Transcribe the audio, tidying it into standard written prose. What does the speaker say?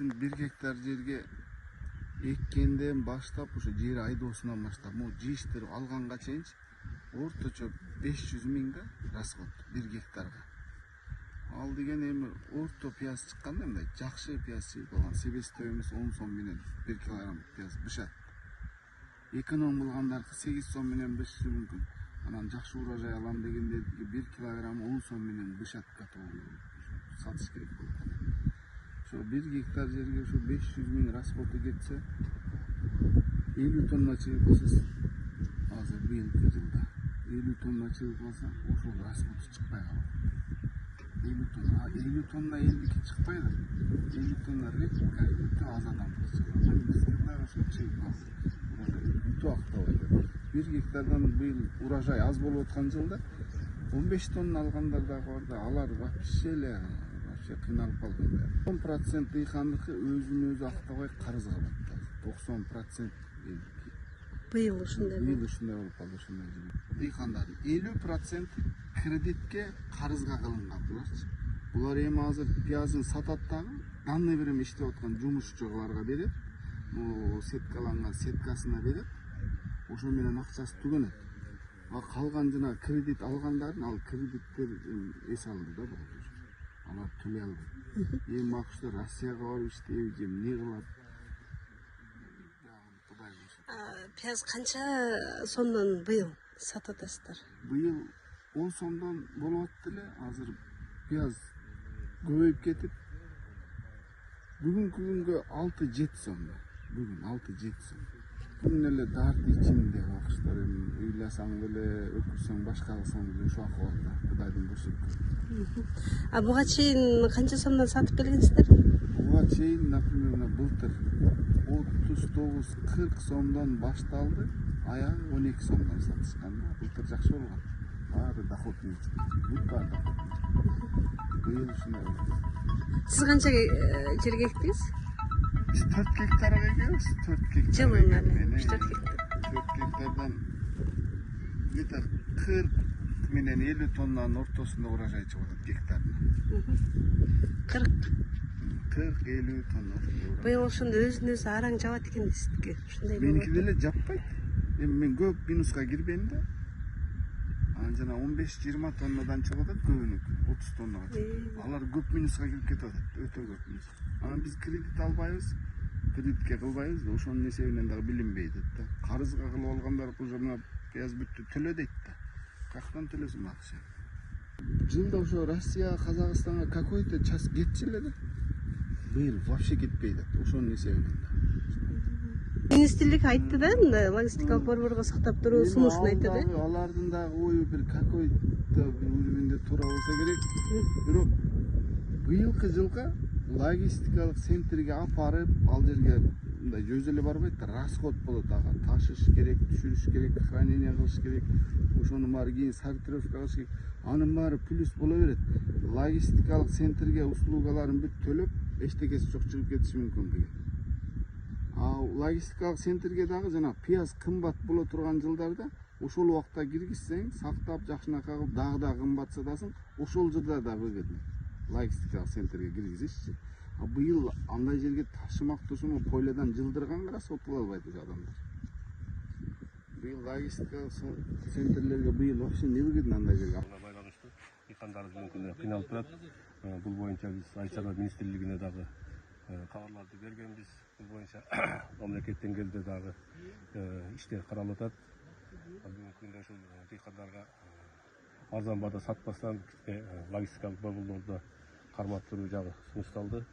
ушинтип 1 гектар жерге эккенден баштап ушу жер айдоосунан баштап могу жыйыштырып алганга чейинчи орточо 500 000 да расход 1 гектарга. Ал деген эми орто пияз чыкканда мындай жакшы пияз чыгып калган себестоюмуз 10 сом менен 1 килограмм пияз бышат. Эконом болгондаркы 8 сом менен бышышы мүмкүн. Анан жакшы урожай алам дегендердики 1 килограмм 10 сом менен бышат готовый сатыш керек болот. Ошо 1 гектар жерге ушу 500 000 расходу кетсе 50 тонна чыгып калса азыр быйылкы жылда 50 тонна чыгып калса ошол расходу чыкпай калат. 50 тонна, 50 тонна элдики чыкпайдыр. 50 тонна редко өтө аз адам чыгат. Бизде дагы ошо чыгып калса өтө актабайт. 1 гектардан быйыл урожай аз болуп аткан жылда 15 тонна алгандар дагы бар да, алар вообще кыйналып калган. 10% дыйкандыкы өзүн өзү актабай карызга батты. 90% элдики. Быйыл ушундай болуп калды ушундай жыл. Дыйкандардын 50% кредитке карызга кылынган буларчы. Булар эми азыр пиязын сатат дагы, данный время иштеп аткан жумушчуларга берет. Бул сеткаланган сеткасына берет. Ошо менен акчасы түгөнөт. А калган жана кредит алгандардын ал кредиттер эс алды да болду. Алар төлөй алды. Эми максаты Россияга барып иштейби же эмне кылат? Кудай буйруса. Пияз канча сомдон быйыл сатып атасыздар? Быйыл 10 сомдон болуп атты эле. Азыр пияз көбөйүп кетип бүгүнкү күнгө 6-7 сом. Бүгүн 6-7 сом. Бүгүн эле дарт ичинде бакыштар эми ыйласаң деле, өкүрсөң башка кылсаң деле ошо акыбалда. Кудайдын буйруусу. А буга чейин канча сомдон сатып келгенсиздер? Буга чейин, например, былтыр 39-40 сомдон башталды, аягы 12 сомдон сатышкан. Былтыр жакшы болгон. Баары доход менен. Бүт доход. Быйыл ушундай болду. Сиз канча жерге эктиңиз? 4 гектарга экебиз, 4 гектар. Жылына 4 гектар. 4 гектардан где-то 40 менен 50 тоннанын ортосунда урожай чыгып атат гектарына. 40-50 тонна. Быйыл ошондо өзүнүз араң жабат экен сиздики. Ушундай болот. Меники деле жаппайт. Эми мен көп минуска кирбейм да. Анан жана 15-20 тоннадан чыгып атат көбүнүкү, 30 тоннага чыгып. Алар көп минуска кирип кетип атат, өтө көп минус. Анан биз кредит албайбыз, кредитке кылбайбыз да, ошонун эсебинен дагы билинбей атат да. Карызга кылып алгандар уже мына пияз бүттү төлө дейт да. Каяктан төлөсүң акча? Жылда ошо Россия, Казакстанга какой-то час кетчү эле да. Быйыл вообще кетпей атат, ошонун эсебинен да. Министрлик айтты да, мындай логистикалык борборго сактап туруу сунушун айтты да. Алардын дагы ою бир какой-то уровенде туура болсо керек. Бирок быйылкы жылга логистикалык центрге апарып, ал жерге мындай жүз эле барбайт да, расход болот ага. Ташыш керек, түшүрүш керек, хранение кылыш керек, ошонун баары кийин сортировка кылыш керек. Анын баары плюс боло берет. Логистикалык центрге услугаларын бүт төлөп, эчтекеси жок чыгып кетиши мүмкүн быйыл. Логистикалык центрге дагы жана пияз кымбат боло турган жылдарда ошол убакта киргизсең, сактап жакшынакай кылып дагы кымбат сатасың, ошол жылда да выгодно. Логистикалык центрге киргизишчи. А быйыл андай жерге ташымак тушуму пойладан жылдырганга расход кыла албайт уже адамдар. Быйыл логистикалык центрлерге быйыл вообще не выгодно андай жерге. Байланыштуу дыйкандарыбыз мүмкүн кыйналып турат. Бул боюнча биз Айыл чарба министрлигине дагы кабарларды бергенбиз. Бул боюнча мамлекет деңгээлде дагы иштер каралып атат. Бүгүнкү күндө ушул дыйкандарга арзан баада сатпастан логистикалык борборлордо кармап туруу жагы сунушталды.